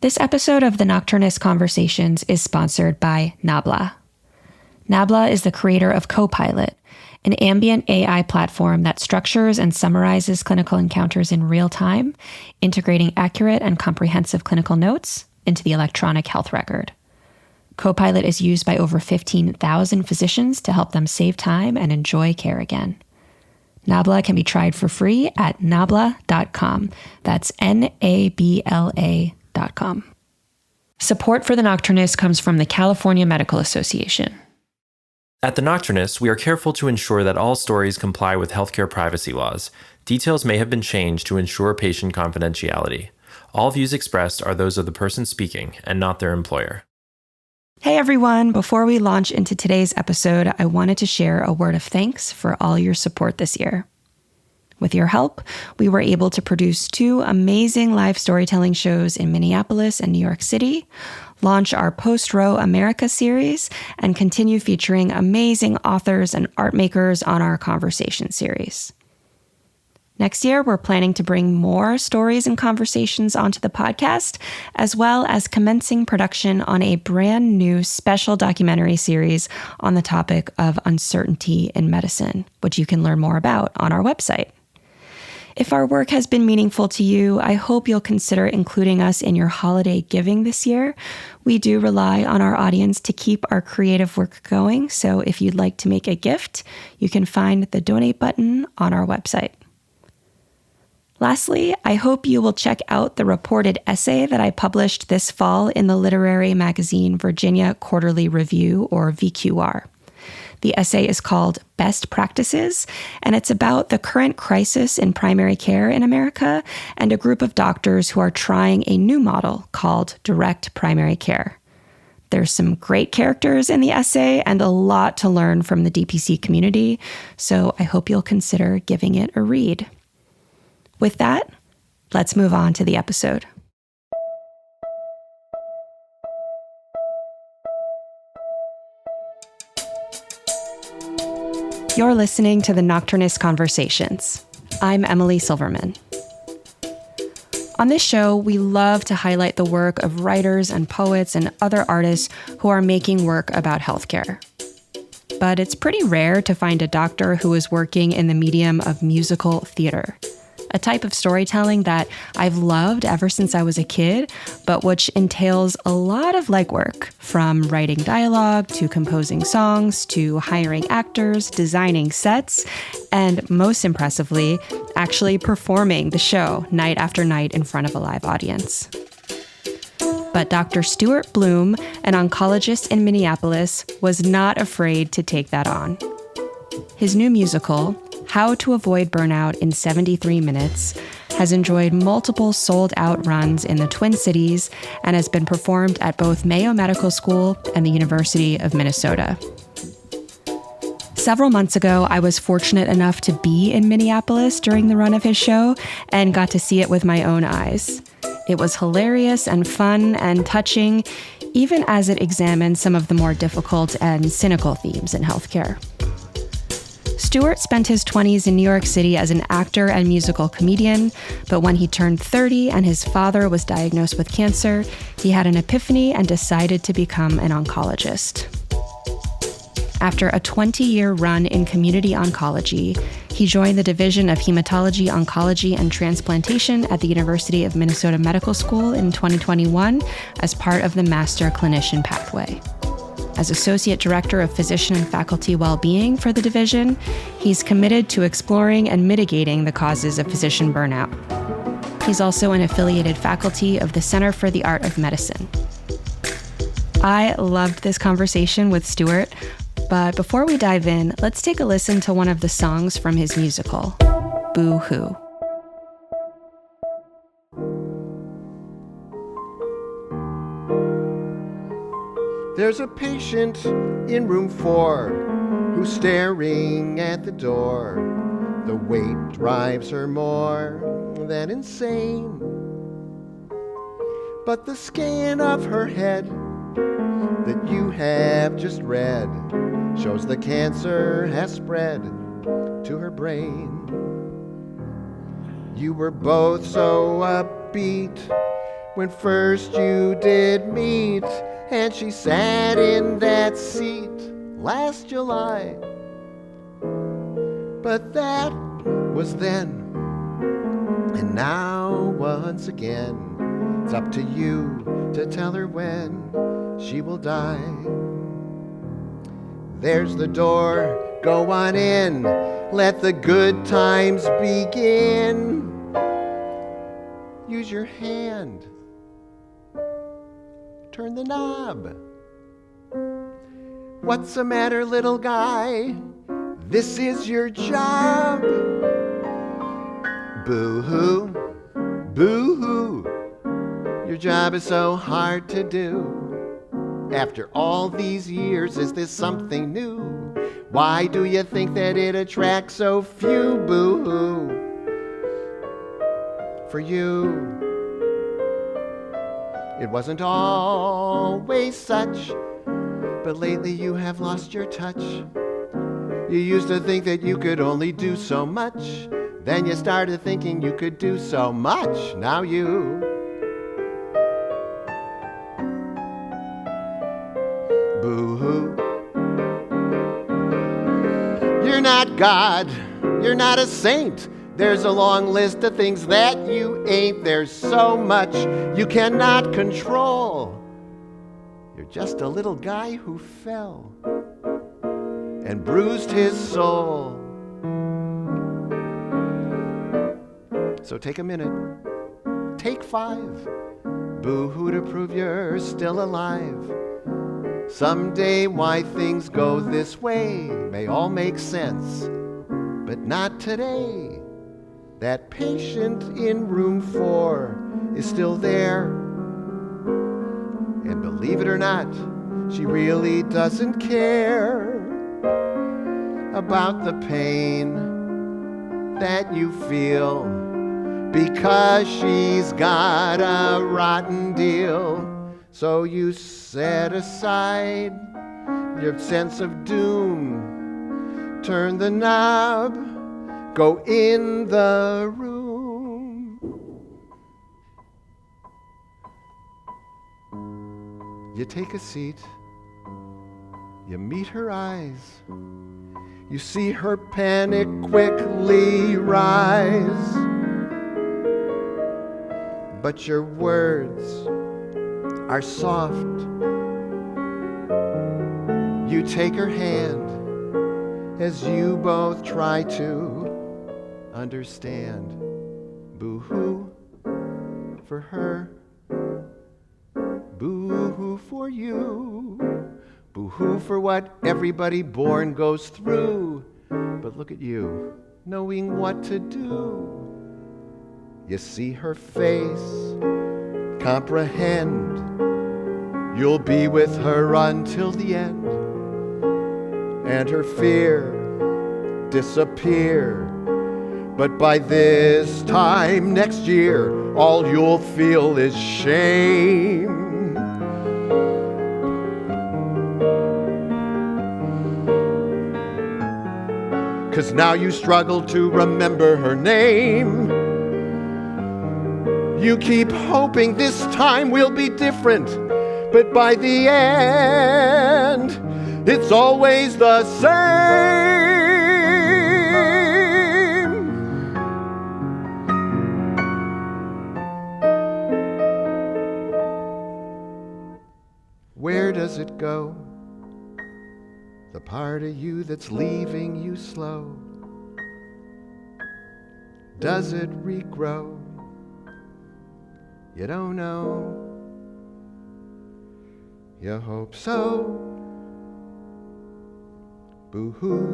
This episode of the Nocturnist Conversations is sponsored by Nabla. Nabla is the creator of Copilot, an ambient AI platform that structures and summarizes clinical encounters in real time, integrating accurate and comprehensive clinical notes into the electronic health record. Copilot is used by over 15,000 physicians to help them save time and enjoy care again. Nabla can be tried for free at nabla.com. That's Nabla.com. Support for The Nocturnist comes from the California Medical Association. At The Nocturnist, we are careful to ensure that all stories comply with healthcare privacy laws. Details may have been changed to ensure patient confidentiality. All views expressed are those of the person speaking and not their employer. Hey everyone, before we launch into today's episode, I wanted to share a word of thanks for all your support this year. With your help, we were able to produce 2 amazing live storytelling shows in Minneapolis and New York City, launch our Post-Row America series, and continue featuring amazing authors and art makers on our conversation series. Next year, we're planning to bring more stories and conversations onto the podcast, as well as commencing production on a brand new special documentary series on the topic of uncertainty in medicine, which you can learn more about on our website. If our work has been meaningful to you, I hope you'll consider including us in your holiday giving this year. We do rely on our audience to keep our creative work going, so if you'd like to make a gift, you can find the donate button on our website. Lastly, I hope you will check out the reported essay that I published this fall in the literary magazine Virginia Quarterly Review, or VQR. The essay is called Best Practices, and it's about the current crisis in primary care in America and a group of doctors who are trying a new model called direct primary care. There's some great characters in the essay and a lot to learn from the DPC community, so I hope you'll consider giving it a read. With that, let's move on to the episode. You're listening to the Nocturnist Conversations. I'm Emily Silverman. On this show, we love to highlight the work of writers and poets and other artists who are making work about healthcare. But it's pretty rare to find a doctor who is working in the medium of musical theater, a type of storytelling that I've loved ever since I was a kid, but which entails a lot of legwork, from writing dialogue to composing songs to hiring actors, designing sets, and most impressively, actually performing the show night after night in front of a live audience. But Dr. Stuart Bloom, an oncologist in Minneapolis, was not afraid to take that on. His new musical, How to Avoid Burnout in 73 Minutes, has enjoyed multiple sold-out runs in the Twin Cities and has been performed at both Mayo Medical School and the University of Minnesota. Several months ago, I was fortunate enough to be in Minneapolis during the run of his show and got to see it with my own eyes. It was hilarious and fun and touching, even as it examined some of the more difficult and cynical themes in healthcare. Stuart spent his 20s in New York City as an actor and musical comedian, but when he turned 30 and his father was diagnosed with cancer, he had an epiphany and decided to become an oncologist. After a 20-year run in community oncology, he joined the Division of Hematology, Oncology, and Transplantation at the University of Minnesota Medical School in 2021 as part of the Master Clinician Pathway. As Associate Director of Physician and Faculty Wellbeing for the division, he's committed to exploring and mitigating the causes of physician burnout. He's also an affiliated faculty of the Center for the Art of Medicine. I loved this conversation with Stuart, but before we dive in, let's take a listen to one of the songs from his musical, Boo Hoo. There's a patient in room 4 who's staring at the door. The wait drives her more than insane. But the scan of her head that you have just read shows the cancer has spread to her brain. You were both so upbeat when first you did meet, and she sat in that seat last July. But that was then, and now once again, it's up to you to tell her when she will die. There's the door, go on in, let the good times begin. Use your hand, turn the knob. What's the matter, little guy? This is your job. Boo-hoo, boo-hoo. Your job is so hard to do. After all these years, is this something new? Why do you think that it attracts so few? Boo-hoo. For you, it wasn't always such, but lately you have lost your touch. You used to think that you could only do so much. Then you started thinking you could do so much. Now you boo-hoo. You're not God, you're not a saint. There's a long list of things that you ain't. There's so much you cannot control. You're just a little guy who fell and bruised his soul. So take a minute, take 5. Boo-hoo to prove you're still alive. Someday why things go this way may all make sense, but not today. That patient in room 4 is still there. And believe it or not, she really doesn't care about the pain that you feel, because she's got a rotten deal. So you set aside your sense of doom, turn the knob, go in the room. You take a seat, you meet her eyes, you see her panic quickly rise. But your words are soft. You take her hand as you both try to understand. Boo-hoo for her, boo-hoo for you, boo-hoo for what everybody born goes through. But look at you, knowing what to do. You see her face, comprehend. You'll be with her until the end, and her fear disappear. But by this time next year, all you'll feel is shame. 'Cause now you struggle to remember her name. You keep hoping this time will be different, but by the end, it's always the same. Where does it go? The part of you that's leaving you slow. Does it regrow? You don't know. You hope so. Boo-hoo.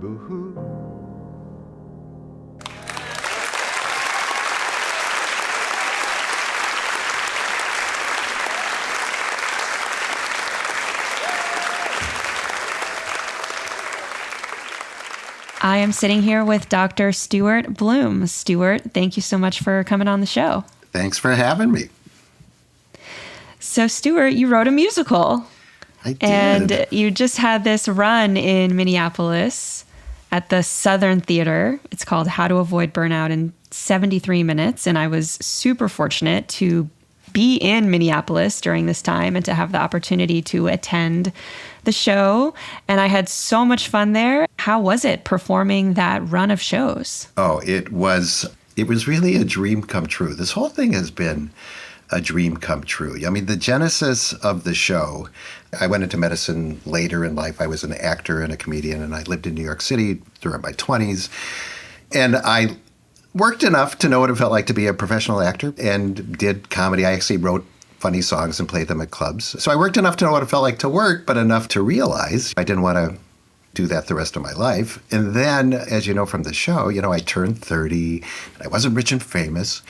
Boo-hoo. I am sitting here with Dr. Stuart Bloom. Stuart, thank you so much for coming on the show. Thanks for having me. So, Stuart, you wrote a musical. I did. And you just had this run in Minneapolis at the Southern Theater. It's called How to Avoid Burnout. And 73 minutes, and I was super fortunate to be in Minneapolis during this time and to have the opportunity to attend the show. And I had so much fun there. How was it performing that run of shows? Oh, it was really a dream come true. This whole thing has been a dream come true. I mean, the genesis of the show, I went into medicine later in life. I was an actor and a comedian, and I lived in New York City throughout my 20s. And I worked enough to know what it felt like to be a professional actor and did comedy. I actually wrote funny songs and played them at clubs. So I worked enough to know what it felt like to work, but enough to realize I didn't want to do that the rest of my life. And then, as you know from the show, I turned 30, and I wasn't rich and famous.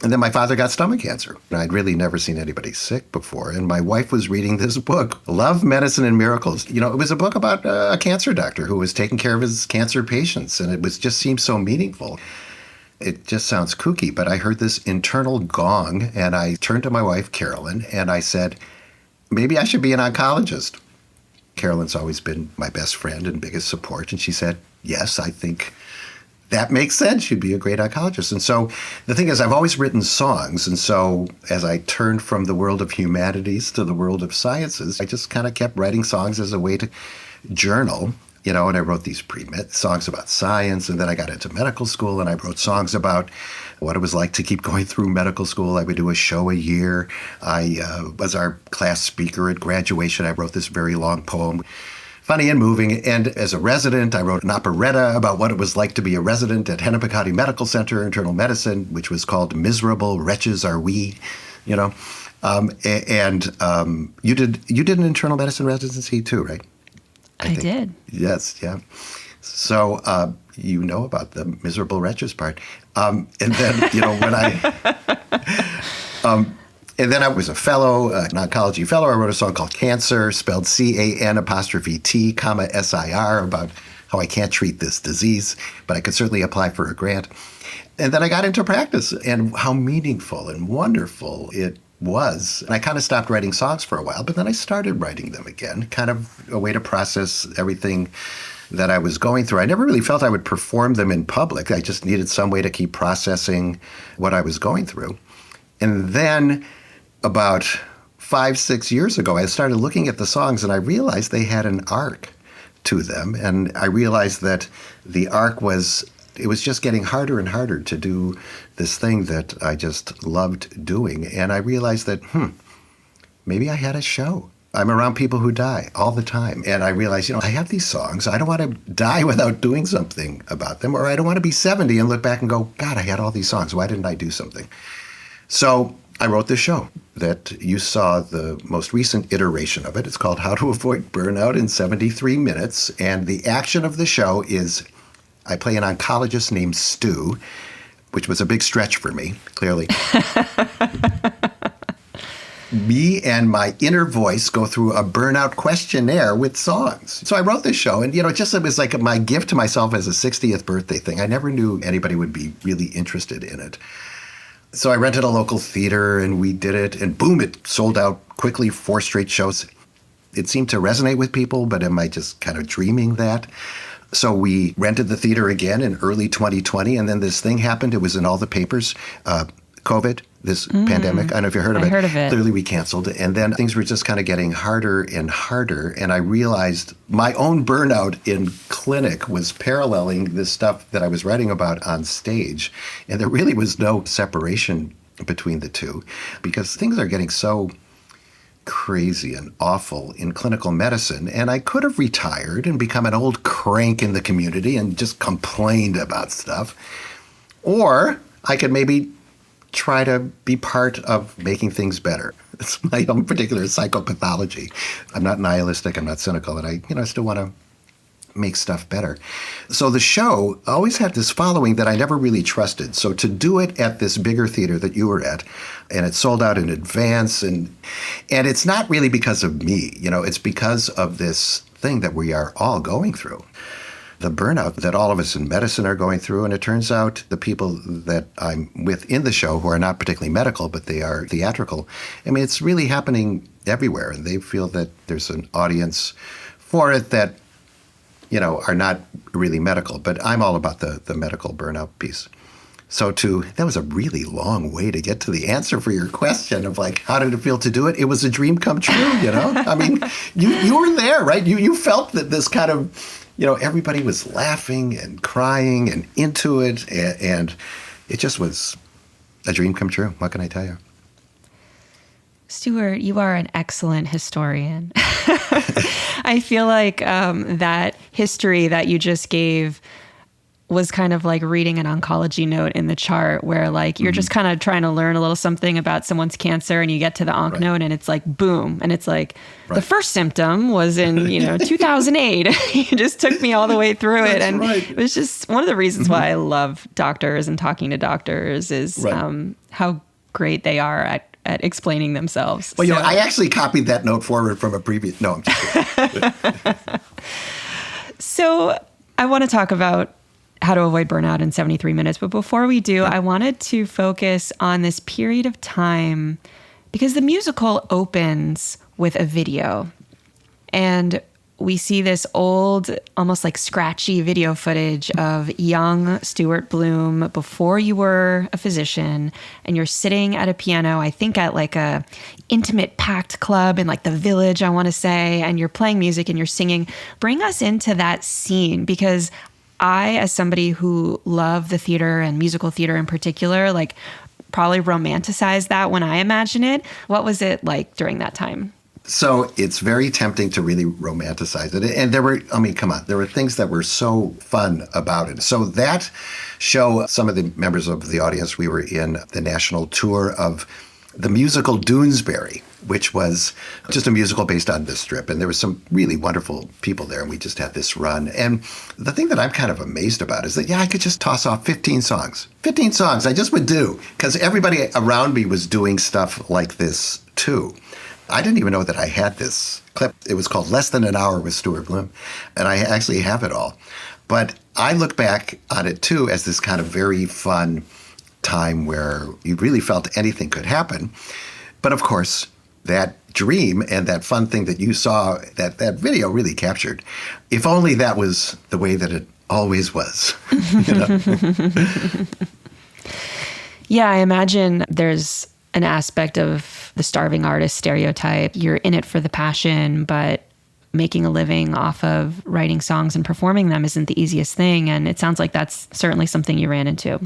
And then my father got stomach cancer. And I'd really never seen anybody sick before. And my wife was reading this book, Love, Medicine, and Miracles. It was a book about a cancer doctor who was taking care of his cancer patients. And it just seemed so meaningful. It just sounds kooky, but I heard this internal gong, and I turned to my wife, Carolyn, and I said, maybe I should be an oncologist. Carolyn's always been my best friend and biggest support. And she said, yes, I think that makes sense. You'd be a great oncologist. And so the thing is, I've always written songs. And so as I turned from the world of humanities to the world of sciences, I just kind of kept writing songs as a way to journal. And I wrote these pre-med songs about science, and then I got into medical school, and I wrote songs about what it was like to keep going through medical school. I would do a show a year. I was our class speaker at graduation. I wrote this very long poem, funny and moving. And as a resident, I wrote an operetta about what it was like to be a resident at Hennepin County Medical Center, internal medicine, which was called Miserable Wretches Are We, You did an internal medicine residency too, right? I did. Yes, yeah. So you know about the miserable wretches part. And then, when and then I was a fellow, an oncology fellow. I wrote a song called Cancer, spelled CAN''T, about how I can't treat this disease, but I could certainly apply for a grant. And then I got into practice, and how meaningful and wonderful it was. And I kind of stopped writing songs for a while, but then I started writing them again, kind of a way to process everything that I was going through. I never really felt I would perform them in public. I just needed some way to keep processing what I was going through. And then about 5-6 years ago, I started looking at the songs, and I realized they had an arc to them. And I realized that the arc was just getting harder and harder to do this thing that I just loved doing. And I realized that, maybe I had a show. I'm around people who die all the time. And I realized, I have these songs. I don't want to die without doing something about them. Or I don't want to be 70 and look back and go, God, I had all these songs. Why didn't I do something? So I wrote this show that you saw the most recent iteration of it. It's called How to Avoid Burnout in 73 Minutes. And the action of the show is I play an oncologist named Stu, which was a big stretch for me, clearly. Me and my inner voice go through a burnout questionnaire with songs. So I wrote this show, and, it was like my gift to myself as a 60th birthday thing. I never knew anybody would be really interested in it. So I rented a local theater, and we did it, and boom, it sold out quickly, 4 straight shows. It seemed to resonate with people, but am I just kind of dreaming that? So we rented the theater again in early 2020, and then this thing happened. It was in all the papers, COVID, this pandemic. I don't know if you heard of it. I heard of it. Clearly we canceled. And then things were just kind of getting harder and harder. And I realized my own burnout in clinic was paralleling this stuff that I was writing about on stage. And there really was no separation between the two, because things are getting so crazy and awful in clinical medicine. And I could have retired and become an old crank in the community and just complained about stuff. Or I could maybe try to be part of making things better. It's my own particular psychopathology. I'm not nihilistic, I'm not cynical, and I still want to make stuff better. So the show always had this following that I never really trusted. So to do it at this bigger theater that you were at, and it sold out in advance, and it's not really because of me, it's because of this thing that we are all going through. The burnout that all of us in medicine are going through. And it turns out the people that I'm with in the show, who are not particularly medical, but they are theatrical, it's really happening everywhere. And they feel that there's an audience for it that, are not really medical. But I'm all about the medical burnout piece. So that was a really long way to get to the answer for your question of like, how did it feel to do it? It was a dream come true, I mean, you were there, right? You felt that this kind of, everybody was laughing and crying and into it. And it just was a dream come true. What can I tell you? Stuart, you are an excellent historian. I feel like that history that you just gave was kind of like reading an oncology note in the chart where like you're just kind of trying to learn a little something about someone's cancer and you get to the onc note and it's like boom. And it's like the first symptom was in, 2008. You just took me all the way through it. And it was just one of the reasons why I love doctors and talking to doctors is how great they are at explaining themselves. Well, I actually copied that note forward from a previous... No, I'm just kidding. So I want to talk about how to avoid burnout in 73 minutes. But before we do, I wanted to focus on this period of time because the musical opens with a video. And we see this old, almost like scratchy video footage of young Stuart Bloom before you were a physician, and you're sitting at a piano, I think at like a intimate packed club in like the Village, I want to say, and you're playing music and you're singing. Bring us into that scene, because I, as somebody who loved the theater and musical theater in particular, like probably romanticize that when I imagine it. What was it like during that time? So it's very tempting to really romanticize it. And there were things that were so fun about it. So that show, some of the members of the audience, we were in the national tour of the musical Doonesbury, which was just a musical based on the strip. And there were some really wonderful people there, and we just had this run. And the thing that I'm kind of amazed about is that, I could just toss off 15 songs. 15 songs I just would do, because everybody around me was doing stuff like this too. I didn't even know that I had this clip. It was called Less Than an Hour with Stuart Bloom, and I actually have it all. But I look back on it, too, as this kind of very fun time where you really felt anything could happen. But, of course, that dream and that fun thing that you saw, that video really captured. If only that was the way that it always was. Yeah, I imagine there's an aspect of the starving artist stereotype. You're in it for the passion, but making a living off of writing songs and performing them isn't the easiest thing. And it sounds like that's certainly something you ran into.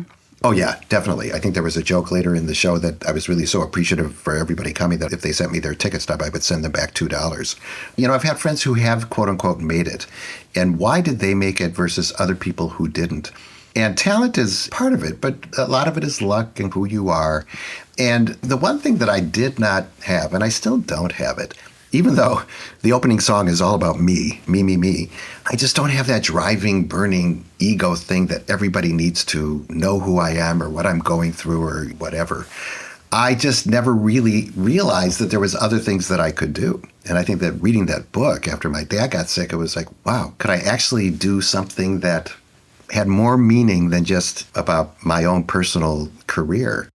Oh, yeah, definitely. I think there was a joke later in the show that I was really so appreciative for everybody coming that if they sent me their ticket stub, I would send them back $2. I've had friends who have, quote unquote, made it. And why did they make it versus other people who didn't? And talent is part of it, but a lot of it is luck and who you are. And the one thing that I did not have, and I still don't have it, even though the opening song is all about me, I just don't have that driving, burning ego thing that everybody needs to know who I am or what I'm going through or whatever. I just never really realized that there was other things that I could do. And I think that reading that book after my dad got sick, it was like, wow, could I actually do something that had more meaning than just about my own personal career?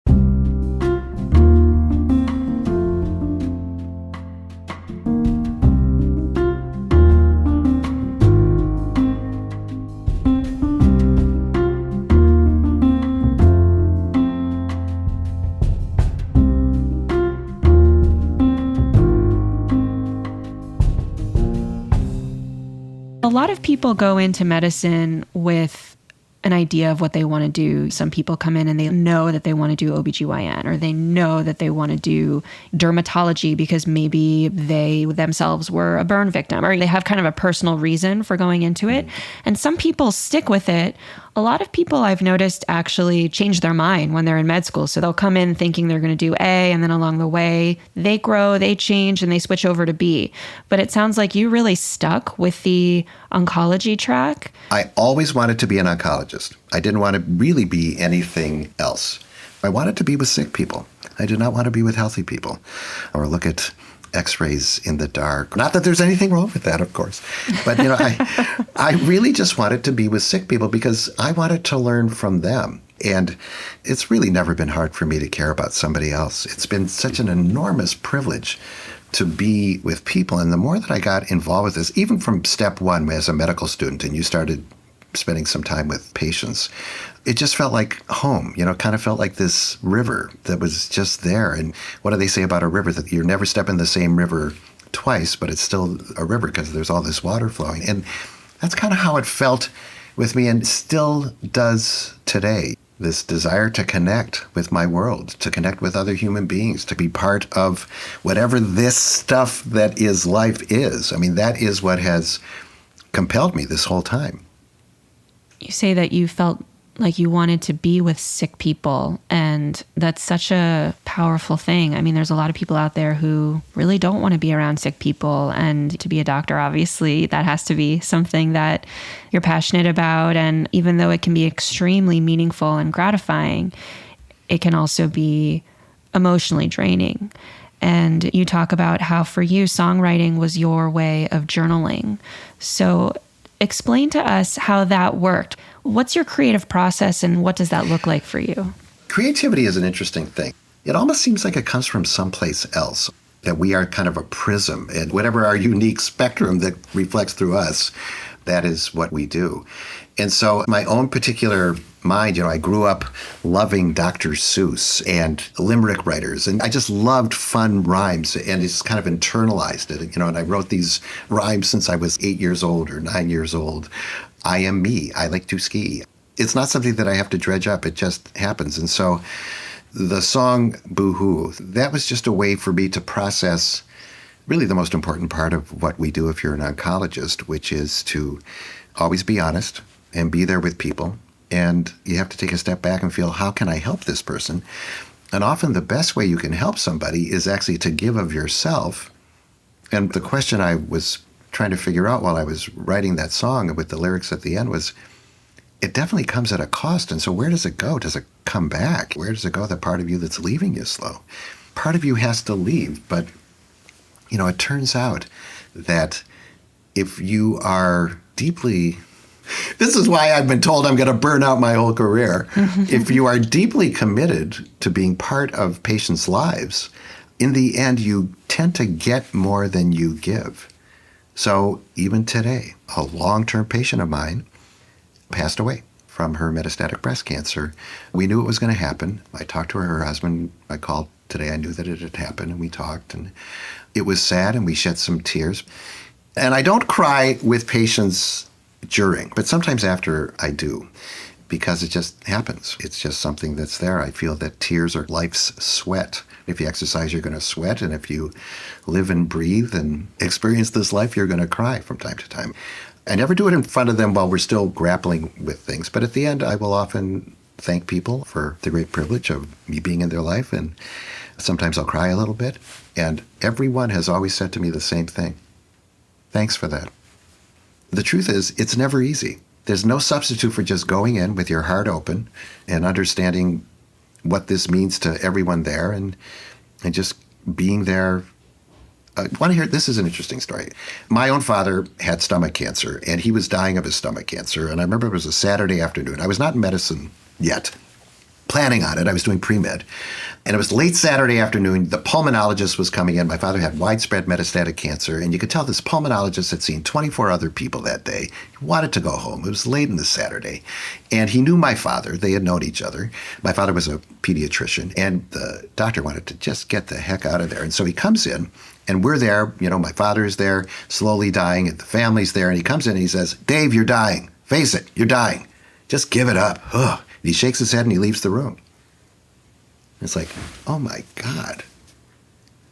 A lot of people go into medicine with an idea of what they want to do. Some people come in and they know that they want to do OBGYN, or they know that they want to do dermatology because maybe they themselves were a burn victim, or they have kind of a personal reason for going into it. And some people stick with it. A lot of people I've noticed actually change their mind when they're in med school. So they'll come in thinking they're going to do A, and then along the way, they grow, they change, and they switch over to B. But it sounds like you really stuck with the oncology track. I always wanted to be an oncologist. I didn't want to really be anything else. I wanted to be with sick people. I did not want to be with healthy people or look at X-rays in the dark. Not that there's anything wrong with that, of course. But, I really just wanted to be with sick people because I wanted to learn from them. And it's really never been hard for me to care about somebody else. It's been such an enormous privilege to be with people. And the more that I got involved with this, even from step one as a medical student, and you started spending some time with patients, it just felt like home, kind of felt like this river that was just there. And what do they say about a river? That you're never stepping the same river twice, but it's still a river because there's all this water flowing. And that's kind of how it felt with me and still does today. This desire to connect with my world, to connect with other human beings, to be part of whatever this stuff that is life is. I mean, that is what has compelled me this whole time. You say that you felt like you wanted to be with sick people, and that's such a powerful thing. I mean, there's a lot of people out there who really don't want to be around sick people, and to be a doctor, obviously, that has to be something that you're passionate about. And even though it can be extremely meaningful and gratifying, it can also be emotionally draining. And you talk about how for you, songwriting was your way of journaling. So explain to us how that worked. What's your creative process and what does that look like for you? Creativity is an interesting thing. It almost seems like it comes from someplace else, that we are kind of a prism, and whatever our unique spectrum that reflects through us, that is what we do. And so my own particular mind, I grew up loving Dr. Seuss and limerick writers, and I just loved fun rhymes and just kind of internalized it, and I wrote these rhymes since I was 8 years old or 9 years old. I am me. I like to ski. It's not something that I have to dredge up. It just happens. And so the song Boo-hoo, that was just a way for me to process really the most important part of what we do if you're an oncologist, which is to always be honest and be there with people. And you have to take a step back and feel, how can I help this person? And often the best way you can help somebody is actually to give of yourself. And the question I was trying to figure out while I was writing that song with the lyrics at the end was, it definitely comes at a cost. And so where does it go? Does it come back? Where does it go, the part of you that's leaving you slow? Part of you has to leave. But, it turns out that if you are deeply, this is why I've been told I'm going to burn out my whole career. If you are deeply committed to being part of patients' lives, in the end, you tend to get more than you give. So even today, a long-term patient of mine passed away from her metastatic breast cancer. We knew it was going to happen. I talked to her husband. I called today. I knew that it had happened, and we talked. And it was sad, and we shed some tears. And I don't cry with patients during, but sometimes after I do, because it just happens. It's just something that's there. I feel that tears are life's sweat. If you exercise, you're going to sweat. And if you live and breathe and experience this life, you're going to cry from time to time. I never do it in front of them while we're still grappling with things. But at the end, I will often thank people for the great privilege of me being in their life. And sometimes I'll cry a little bit. And everyone has always said to me the same thing. Thanks for that. The truth is, it's never easy. There's no substitute for just going in with your heart open and understanding what this means to everyone there and just being there. I want to hear, this is an interesting story. My own father had stomach cancer, and he was dying of his stomach cancer. And I remember it was a Saturday afternoon. I was not in medicine yet, planning on it. I was doing pre-med. And it was late Saturday afternoon. The pulmonologist was coming in. My father had widespread metastatic cancer, and you could tell this pulmonologist had seen 24 other people that day. He wanted to go home. It was late in the Saturday. And he knew my father. They had known each other. My father was a pediatrician, and the doctor wanted to just get the heck out of there. And so he comes in, and we're there. My father's there, slowly dying, and the family's there. And he comes in and he says, "Dave, you're dying. Face it, you're dying. Just give it up." Ugh. And he shakes his head and he leaves the room. It's like, oh my God.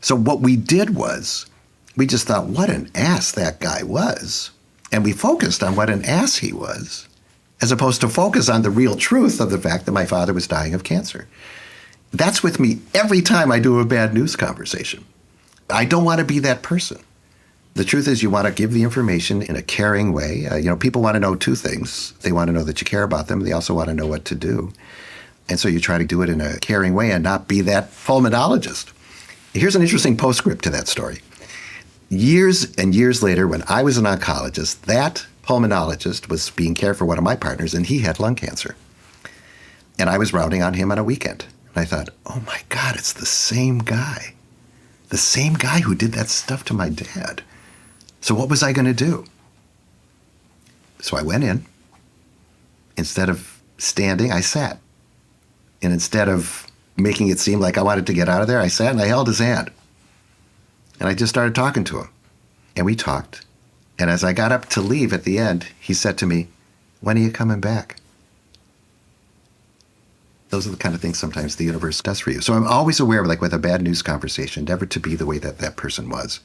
So what we did was, we just thought, what an ass that guy was. And we focused on what an ass he was, as opposed to focus on the real truth of the fact that my father was dying of cancer. That's with me every time I do a bad news conversation. I don't want to be that person. The truth is, you want to give the information in a caring way. People want to know two things. They want to know that you care about them. They also want to know what to do. And so you try to do it in a caring way and not be that pulmonologist. Here's an interesting postscript to that story. Years and years later, when I was an oncologist, that pulmonologist was being cared for one of my partners, and he had lung cancer. And I was rounding on him on a weekend. And I thought, oh my God, it's the same guy. The same guy who did that stuff to my dad. So what was I going to do? So I went in. Instead of standing, I sat. And instead of making it seem like I wanted to get out of there, I sat and I held his hand. And I just started talking to him. And we talked. And as I got up to leave at the end, he said to me, "When are you coming back?" Those are the kind of things sometimes the universe does for you. So I'm always aware of, like with a bad news conversation, never to be the way that that person was.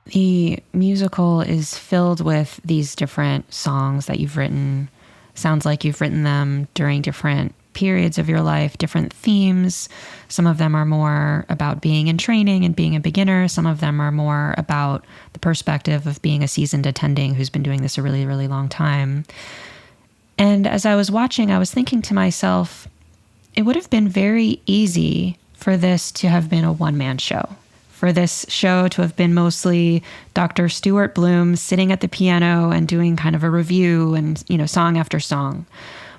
The musical is filled with these different songs that you've written. Sounds like you've written them during different periods of your life, different themes. Some of them are more about being in training and being a beginner. Some of them are more about the perspective of being a seasoned attending who's been doing this a really, really long time. And as I was watching, I was thinking to myself, it would have been very easy for this to have been a one-man show. For this show to have been mostly Dr. Stuart Bloom sitting at the piano and doing kind of a review and, song after song.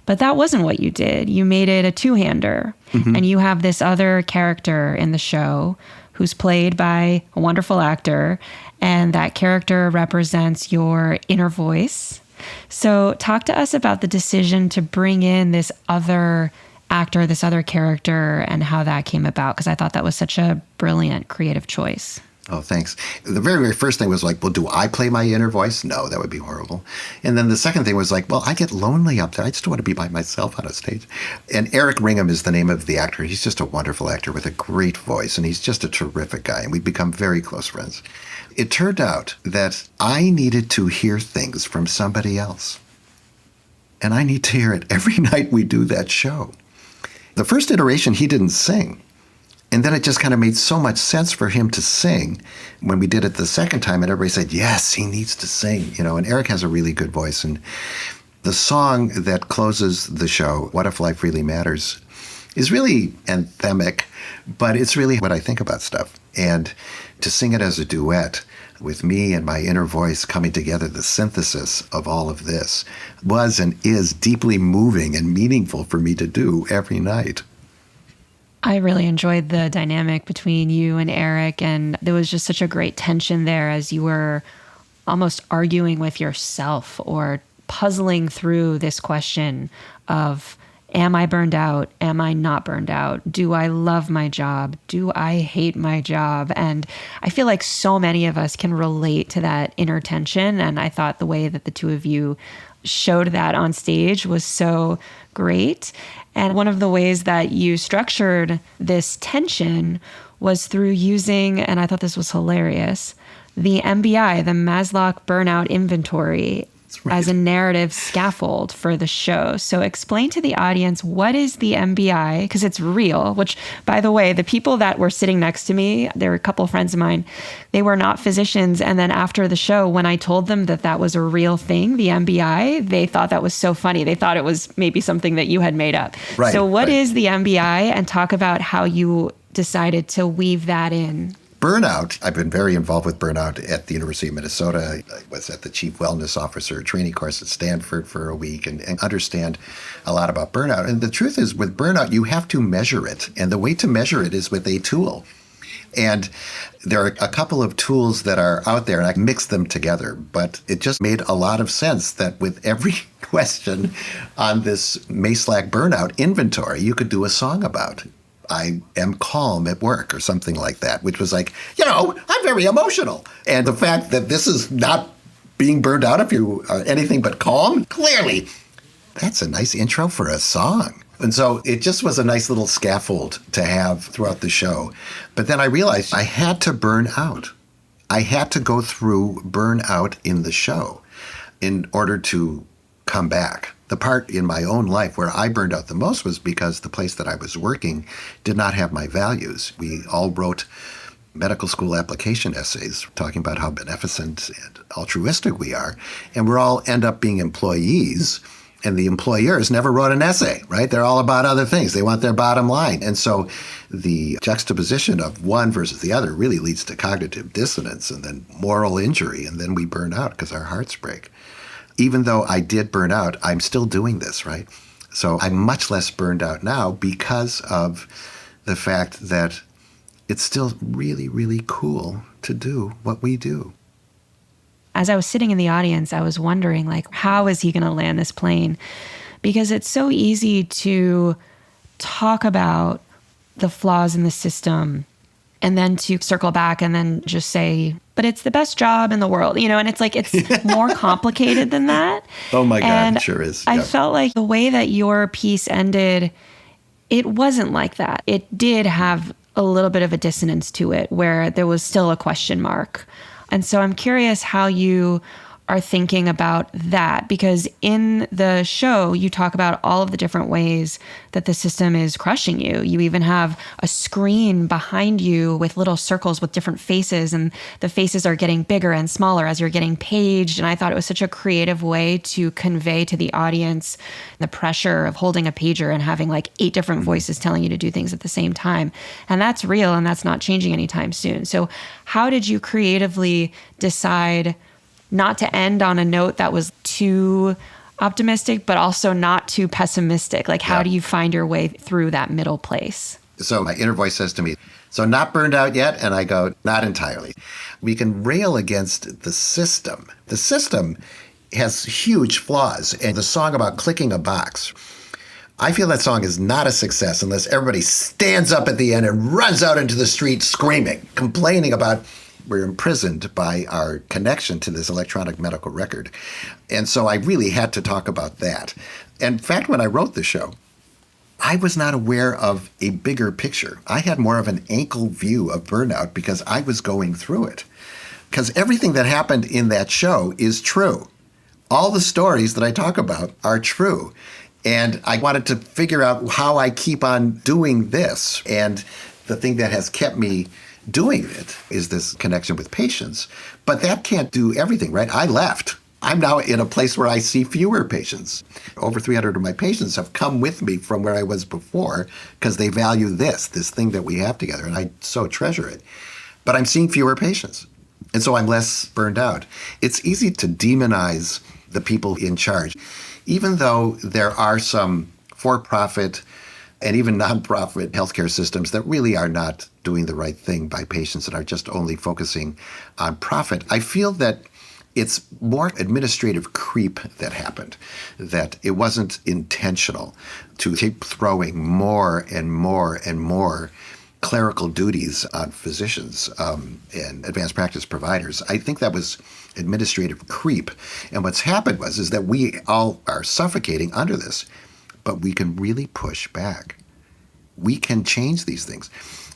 But that wasn't what you did. You made it a two-hander. Mm-hmm. And you have this other character in the show who's played by a wonderful actor. And that character represents your inner voice. So talk to us about the decision to bring in this other actor, this other character, and how that came about, because I thought that was such a brilliant creative choice. Oh, thanks. The very, very first thing was like, well, do I play my inner voice? No, that would be horrible. And then the second thing was like, well, I get lonely up there. I just want to be by myself on a stage. And Eric Ringham is the name of the actor. He's just a wonderful actor with a great voice, and he's just a terrific guy, and we've become very close friends. It turned out that I needed to hear things from somebody else. And I need to hear it every night we do that show. The first iteration, he didn't sing. And then it just kind of made so much sense for him to sing when we did it the second time. And everybody said, yes, he needs to sing. And Eric has a really good voice. And the song that closes the show, What If Life Really Matters, is really anthemic, but it's really what I think about stuff. And to sing it as a duet with me and my inner voice coming together, the synthesis of all of this was and is deeply moving and meaningful for me to do every night. I really enjoyed the dynamic between you and Eric, and there was just such a great tension there as you were almost arguing with yourself or puzzling through this question of, am I burned out? Am I not burned out? Do I love my job? Do I hate my job? And I feel like so many of us can relate to that inner tension. And I thought the way that the two of you showed that on stage was so great. And one of the ways that you structured this tension was through using, and I thought this was hilarious, the MBI, the Maslow Burnout Inventory, right, as a narrative scaffold for the show. So explain to the audience, what is the MBI? Because it's real, which, by the way, the people that were sitting next to me, there were a couple of friends of mine, they were not physicians. And then after the show, when I told them that that was a real thing, the MBI, they thought that was so funny. They thought it was maybe something that you had made up. Right, so what is the MBI? And talk about how you decided to weave that in. Burnout, I've been very involved with burnout at the University of Minnesota. I was at the Chief Wellness Officer training course at Stanford for a week and understand a lot about burnout. And the truth is, with burnout, you have to measure it. And the way to measure it is with a tool. And there are a couple of tools that are out there, and I mixed them together. But it just made a lot of sense that with every question on this Maslow burnout inventory, you could do a song about. I am calm at work or something like that, which was like, I'm very emotional. And the fact that this is not being burned out if you are anything but calm, clearly, that's a nice intro for a song. And so it just was a nice little scaffold to have throughout the show. But then I realized I had to burn out. I had to go through burnout in the show in order to come back. The part in my own life where I burned out the most was because the place that I was working did not have my values. We all wrote medical school application essays talking about how beneficent and altruistic we are, and we all end up being employees And the employers never wrote an essay, right? They're all about other things. They want their bottom line. And so the juxtaposition of one versus the other really leads to cognitive dissonance and then moral injury. And then we burn out because our hearts break. Even though I did burn out, I'm still doing this, right? So I'm much less burned out now because of the fact that it's still really, really cool to do what we do. As I was sitting in the audience, I was wondering, like, how is he going to land this plane? Because it's so easy to talk about the flaws in the system and then to circle back and then just say, but it's the best job in the world, and it's like, it's more complicated than that. Oh my God, and it sure is. I felt like the way that your piece ended, it wasn't like that. It did have a little bit of a dissonance to it where there was still a question mark. And so I'm curious how you are thinking about that, because in the show, you talk about all of the different ways that the system is crushing you. You even have a screen behind you with little circles with different faces, and the faces are getting bigger and smaller as you're getting paged. And I thought it was such a creative way to convey to the audience the pressure of holding a pager and having like 8 different voices telling you to do things at the same time. And that's real, and that's not changing anytime soon. So how did you creatively decide not to end on a note that was too optimistic, but also not too pessimistic? Like, how do you find your way through that middle place? So my inner voice says to me, so not burned out yet? And I go, not entirely. We can rail against the system. The system has huge flaws. And the song about clicking a box, I feel that song is not a success unless everybody stands up at the end and runs out into the street screaming, complaining about we're imprisoned by our connection to this electronic medical record. And so I really had to talk about that. In fact, when I wrote the show, I was not aware of a bigger picture. I had more of an ankle view of burnout because I was going through it. Because everything that happened in that show is true. All the stories that I talk about are true. And I wanted to figure out how I keep on doing this. And the thing that has kept me doing it is this connection with patients. But that can't do everything, right? I left. I'm now in a place where I see fewer patients. Over 300 of my patients have come with me from where I was before because they value this thing that we have together, and I so treasure it. But I'm seeing fewer patients, and so I'm less burned out. It's easy to demonize the people in charge, even though there are some for-profit and even nonprofit healthcare systems that really are not doing the right thing by patients and are just only focusing on profit. I feel that it's more administrative creep that happened, that it wasn't intentional to keep throwing more and more and more clerical duties on physicians and advanced practice providers. I think that was administrative creep. And what's happened is that we all are suffocating under this. But we can really push back. We can change these things.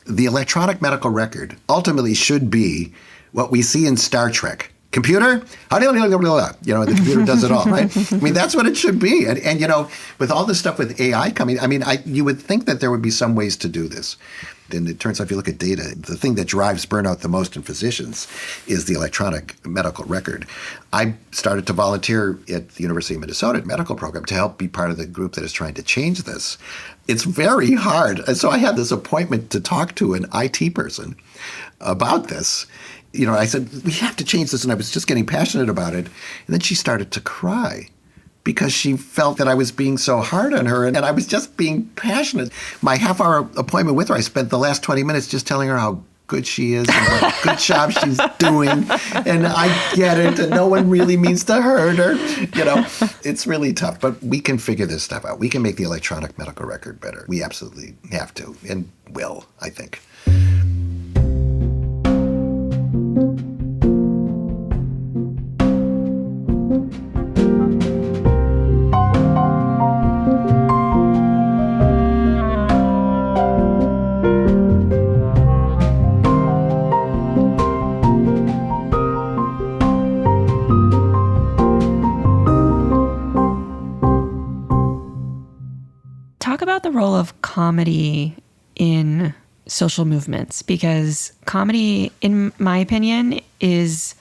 The electronic medical record ultimately should be what we see in Star Trek. Computer, the computer does it all, right? I mean, that's what it should be. And with all this stuff with AI coming, you would think that there would be some ways to do this. And it turns out if you look at data, the thing that drives burnout the most in physicians is the electronic medical record. I started to volunteer at the University of Minnesota medical program to help be part of the group that is trying to change this. It's very hard. And so I had this appointment to talk to an IT person about this. I said, we have to change this. And I was just getting passionate about it. And then she started to cry because she felt that I was being so hard on her. And I was just being passionate. My half-hour appointment with her, I spent the last 20 minutes just telling her how good she is and what good job she's doing. And I get it. And no one really means to hurt her. It's really tough. But we can figure this stuff out. We can make the electronic medical record better. We absolutely have to and will, I think. Talk about the role of comedy in social movements, because comedy, in my opinion, is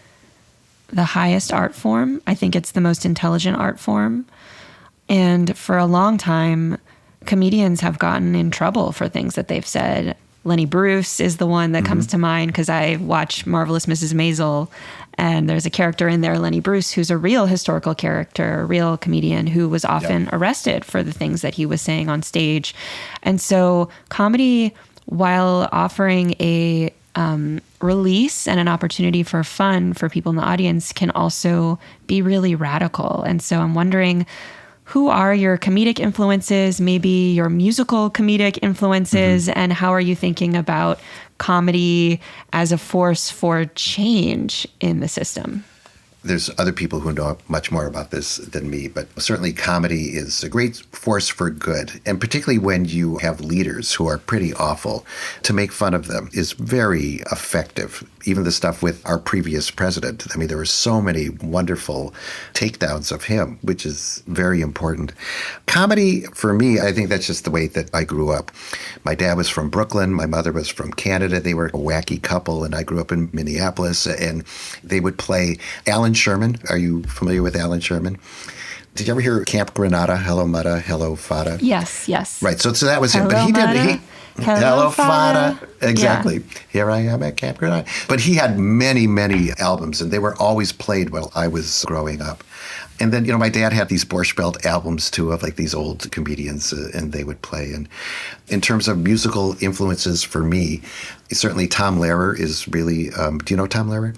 the highest art form. I think it's the most intelligent art form. And for a long time, comedians have gotten in trouble for things that they've said. Lenny Bruce is the one that comes to mind because I watch Marvelous Mrs. Maisel, and there's a character in there, Lenny Bruce, who's a real historical character, a real comedian who was often arrested for the things that he was saying on stage. And so comedy, while offering a release and an opportunity for fun for people in the audience, can also be really radical. And so I'm wondering, who are your comedic influences, maybe your musical comedic influences, and how are you thinking about comedy as a force for change in the system? There's other people who know much more about this than me, but certainly comedy is a great force for good. And particularly when you have leaders who are pretty awful, to make fun of them is very effective. Even the stuff with our previous president. I mean, there were so many wonderful takedowns of him, which is very important. Comedy, for me, I think that's just the way that I grew up. My dad was from Brooklyn. My mother was from Canada. They were a wacky couple, and I grew up in Minneapolis, and they would play Alan Sherman. Are you familiar with Alan Sherman? Did you ever hear Camp Granada, Hello Mutta, Hello Fada? Yes. Right, so that was him. Hello, But he did... Hello, Fada. Exactly. Yeah. Here I am at Camp Granada. But he had many, many albums, and they were always played while I was growing up. And then, my dad had these Borscht Belt albums, too, of like these old comedians, and they would play. And in terms of musical influences for me, certainly Tom Lehrer is really... do you know Tom Lehrer?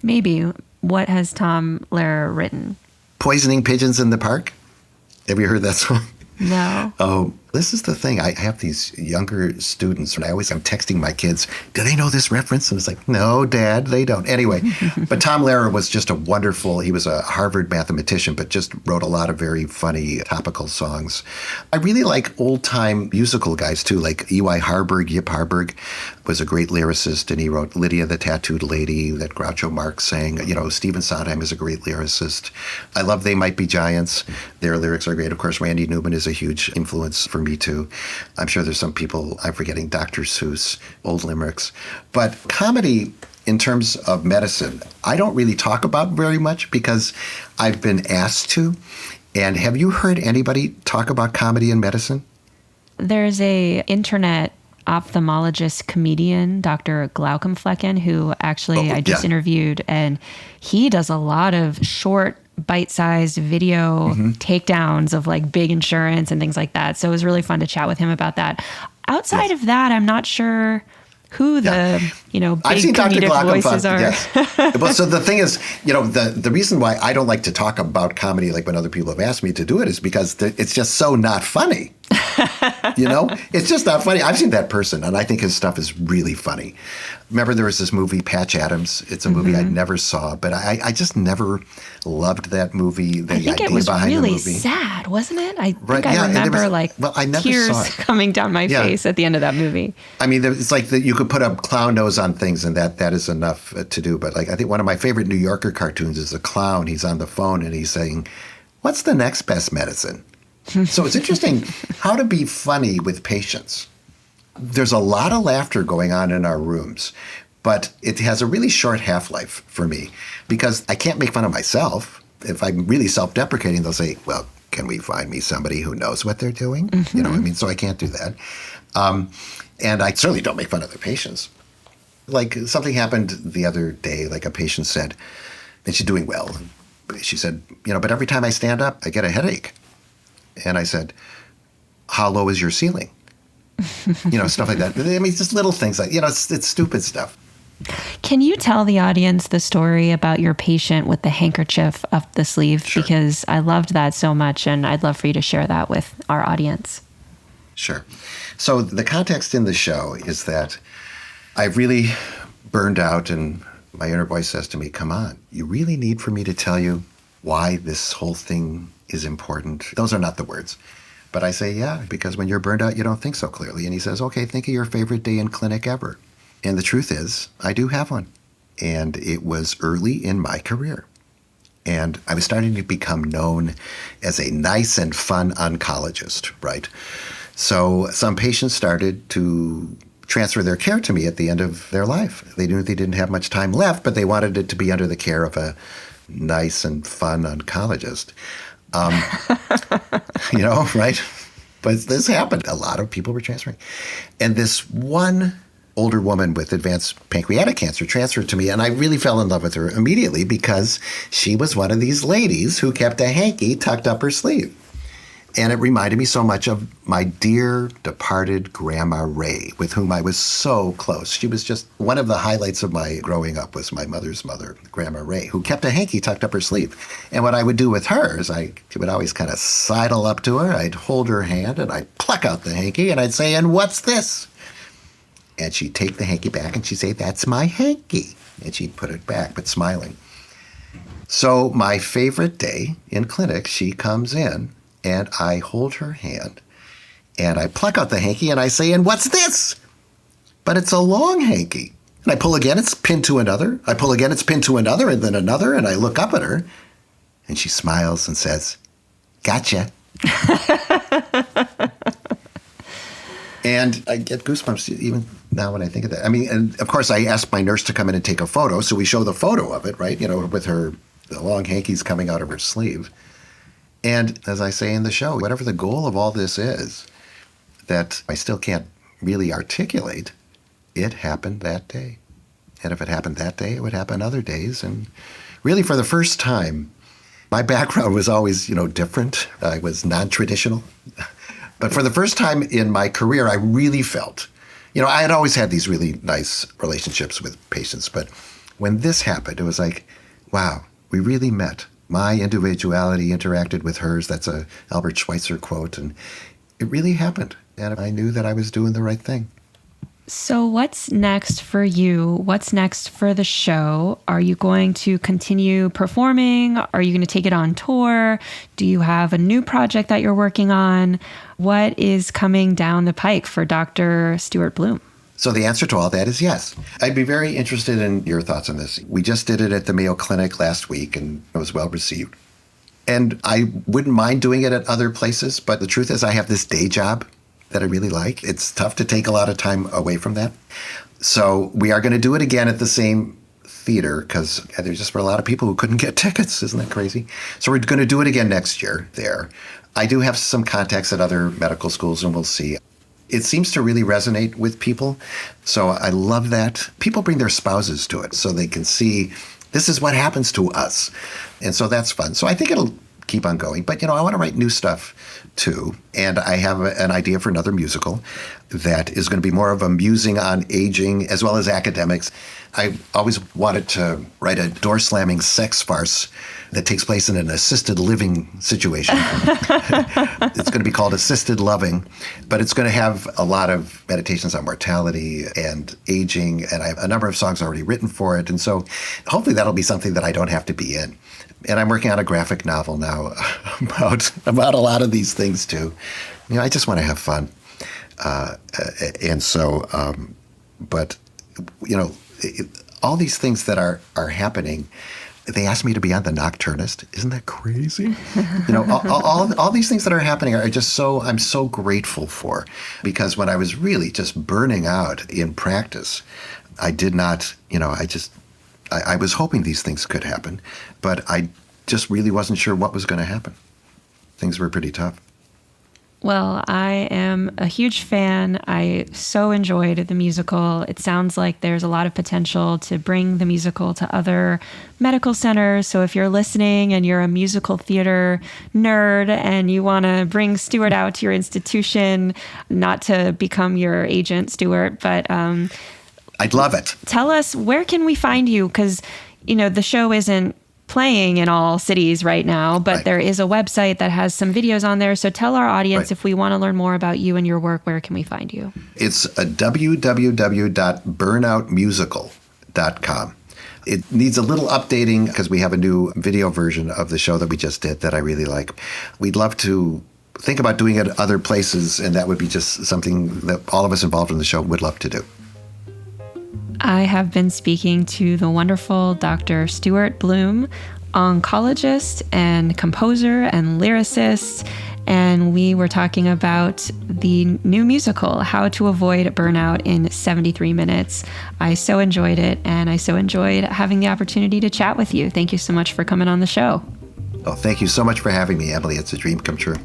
Maybe. What has Tom Lehrer written? Poisoning Pigeons in the Park. Have you heard that song? No. Oh, this is the thing. I have these younger students, and I'm texting my kids, do they know this reference? And it's like, no, Dad, they don't. Anyway, but Tom Lehrer was just he was a Harvard mathematician, but just wrote a lot of very funny topical songs. I really like old-time musical guys, too, like E.Y. Harburg. Yip Harburg was a great lyricist, and he wrote Lydia the Tattooed Lady that Groucho Marx sang. Stephen Sondheim is a great lyricist. I love They Might Be Giants. Their lyrics are great. Of course, Randy Newman is a huge influence for me, too. I'm sure there's some people, I'm forgetting Dr. Seuss, old limericks. But comedy, in terms of medicine, I don't really talk about very much because I've been asked to. And have you heard anybody talk about comedy in medicine? There's a internet ophthalmologist comedian, Dr. Glaucomflecken, who actually I just interviewed, and he does a lot of short bite-sized video takedowns of like big insurance and things like that. So it was really fun to chat with him about that. Outside of that, I'm not sure who the, big I've seen comedic voices are. Yes. Well, so the thing is, the reason why I don't like to talk about comedy like when other people have asked me to do it is because it's just so not funny. It's just not funny. I've seen that person, and I think his stuff is really funny. Remember, there was this movie, Patch Adams. It's a movie I never saw, but I just never loved that movie. I think it was really sad, wasn't it? I think I remember tears coming down my face at the end of that movie. I mean, it's like that you could put a clown nose on things, and that is enough to do. But I think one of my favorite New Yorker cartoons is a clown. He's on the phone, and he's saying, "What's the next best medicine?" So it's interesting how to be funny with patients. There's a lot of laughter going on in our rooms, but it has a really short half-life for me because I can't make fun of myself. If I'm really self-deprecating, they'll say, well, can we find me somebody who knows what they're doing? So I can't do that. And I certainly don't make fun of the patients. Like something happened the other day, like a patient said, and she's doing well. She said, but every time I stand up, I get a headache. And I said, how low is your ceiling? Stuff like that. I mean, just little things like, it's stupid stuff. Can you tell the audience the story about your patient with the handkerchief up the sleeve? Sure. Because I loved that so much, and I'd love for you to share that with our audience. Sure. So the context in the show is that I've really burned out, and my inner voice says to me, come on, you really need for me to tell you why this whole thing is important. Those are not the words. But I say, yeah, because when you're burned out, you don't think so clearly. And he says, okay, think of your favorite day in clinic ever. And the truth is, I do have one. And it was early in my career. And I was starting to become known as a nice and fun oncologist, right? So some patients started to transfer their care to me at the end of their life. They knew they didn't have much time left, but they wanted it to be under the care of a nice and fun oncologist. Right? But this happened. A lot of people were transferring. And this one older woman with advanced pancreatic cancer transferred to me, and I really fell in love with her immediately because she was one of these ladies who kept a hanky tucked up her sleeve. And it reminded me so much of my dear departed Grandma Ray, with whom I was so close. She was just one of the highlights of my growing up was my mother's mother, Grandma Ray, who kept a hanky tucked up her sleeve. And what I would do with her is I would always kind of sidle up to her. I'd hold her hand and I'd pluck out the hanky and I'd say, "And what's this?" And she'd take the hanky back and she'd say, "That's my hanky." And she'd put it back, but smiling. So my favorite day in clinic, she comes in and I hold her hand and I pluck out the hanky and I say, "And what's this?" But it's a long hanky. And I pull again, it's pinned to another. I pull again, it's pinned to another and then another. And I look up at her and she smiles and says, "Gotcha." And I get goosebumps even now when I think of that. I mean, and of course I asked my nurse to come in and take a photo. So we show the photo of it, right? With the long hankies coming out of her sleeve. And as I say in the show, whatever the goal of all this is that I still can't really articulate, it happened that day. And if it happened that day, it would happen other days. And really for the first time, my background was always, different. I was non-traditional. But for the first time in my career, I really felt, I had always had these really nice relationships with patients. But when this happened, it was like, wow, we really met. My individuality interacted with hers. That's a Albert Schweitzer quote. And it really happened. And I knew that I was doing the right thing. So what's next for you? What's next for the show? Are you going to continue performing? Are you going to take it on tour? Do you have a new project that you're working on? What is coming down the pike for Dr. Stuart Bloom? So the answer to all that is yes. I'd be very interested in your thoughts on this. We just did it at the Mayo Clinic last week, and it was well received. And I wouldn't mind doing it at other places, but the truth is I have this day job that I really like. It's tough to take a lot of time away from that. So we are going to do it again at the same theater because there's just were a lot of people who couldn't get tickets. Isn't that crazy? So we're going to do it again next year there. I do have some contacts at other medical schools, and we'll see. It seems to really resonate with people. So I love that. People bring their spouses to it so they can see this is what happens to us. And so that's fun. So I think it'll keep on going. But, I want to write new stuff too. And I have an idea for another musical that is going to be more of a musing on aging as well as academics. I always wanted to write a door-slamming sex farce that takes place in an assisted living situation. It's going to be called Assisted Loving, but it's going to have a lot of meditations on mortality and aging, and I have a number of songs already written for it. And so hopefully that'll be something that I don't have to be in. And I'm working on a graphic novel now about a lot of these things too. I just want to have fun. All these things that are happening, they asked me to be on The Nocturnist. Isn't that crazy? All these things that are happening are just I'm so grateful for, because when I was really just burning out in practice, I did not, I was hoping these things could happen, but I just really wasn't sure what was going to happen. Things were pretty tough. Well, I am a huge fan. I so enjoyed the musical. It sounds like there's a lot of potential to bring the musical to other medical centers. So if you're listening and you're a musical theater nerd and you want to bring Stuart out to your institution, not to become your agent, Stuart, but I'd love it. Tell us, where can we find you? Because, the show isn't playing in all cities right now, but there is a website that has some videos on there. So tell our audience, if we want to learn more about you and your work, where can we find you? It's www.burnoutmusical.com. It needs a little updating because we have a new video version of the show that we just did that I really like. We'd love to think about doing it at other places, and that would be just something that all of us involved in the show would love to do. I have been speaking to the wonderful Dr. Stuart Bloom, oncologist and composer and lyricist, and we were talking about the new musical, How to Avoid Burnout in 73 Minutes. I so enjoyed it, and I so enjoyed having the opportunity to chat with you. Thank you so much for coming on the show. Oh, thank you so much for having me, Emily. It's a dream come true.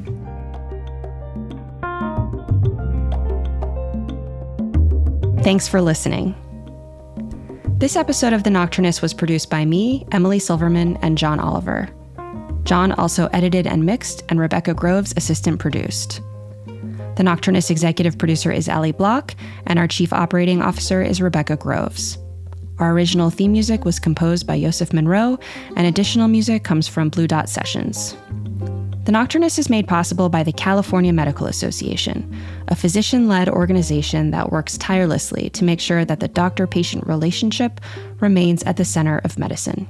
Thanks for listening. This episode of The Nocturnist was produced by me, Emily Silverman, and John Oliver. John also edited and mixed, and Rebecca Groves assistant produced. The Nocturnist executive producer is Ali Block, and our chief operating officer is Rebecca Groves. Our original theme music was composed by Yosef Monroe, and additional music comes from Blue Dot Sessions. The Nocturnist is made possible by the California Medical Association, a physician-led organization that works tirelessly to make sure that the doctor-patient relationship remains at the center of medicine.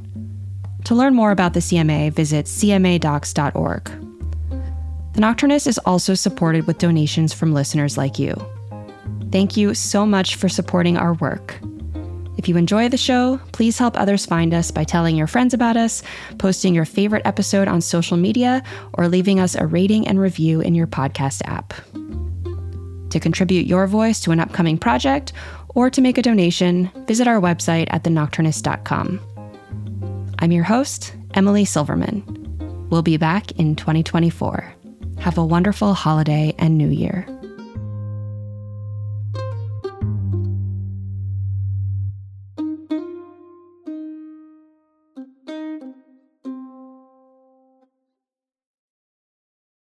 To learn more about the CMA, visit cmadocs.org. The Nocturnist is also supported with donations from listeners like you. Thank you so much for supporting our work. If you enjoy the show, please help others find us by telling your friends about us, posting your favorite episode on social media, or leaving us a rating and review in your podcast app. To contribute your voice to an upcoming project or to make a donation, visit our website at thenocturnist.com. I'm your host, Emily Silverman. We'll be back in 2024. Have a wonderful holiday and New Year.